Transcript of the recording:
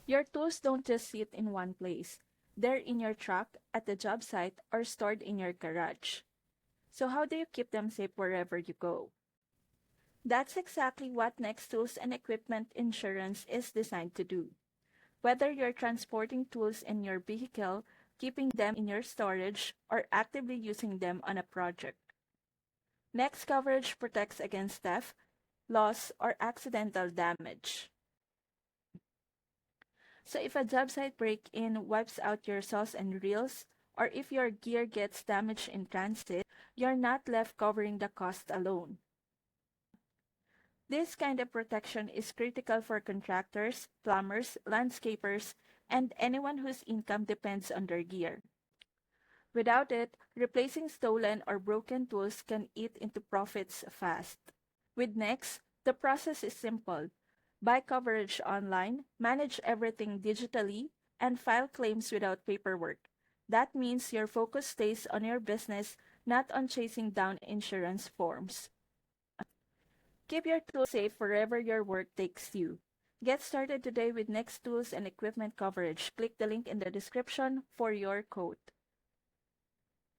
Your tools don't just sit in one place. They're in your truck, at the job site, or stored in your garage. So how do you keep them safe wherever you go? That's exactly what Next Tools and Equipment Insurance is designed to do. Whether you're transporting tools in your vehicle, keeping them in your storage, or actively using them on a project, Next coverage protects against theft, loss, or accidental damage. So if a job site break-in wipes out your saws and reels, or if your gear gets damaged in transit, you're not left covering the cost alone. This kind of protection is critical for contractors, plumbers, landscapers, and anyone whose income depends on their gear. Without it, replacing stolen or broken tools can eat into profits fast. With Next, the process is simple. Buy coverage online, manage everything digitally, and file claims without paperwork. That means your focus stays on your business, not on chasing down insurance forms. Keep your tools safe wherever your work takes you. Get started today with Next Tools and Equipment coverage. Click the link in the description for your quote.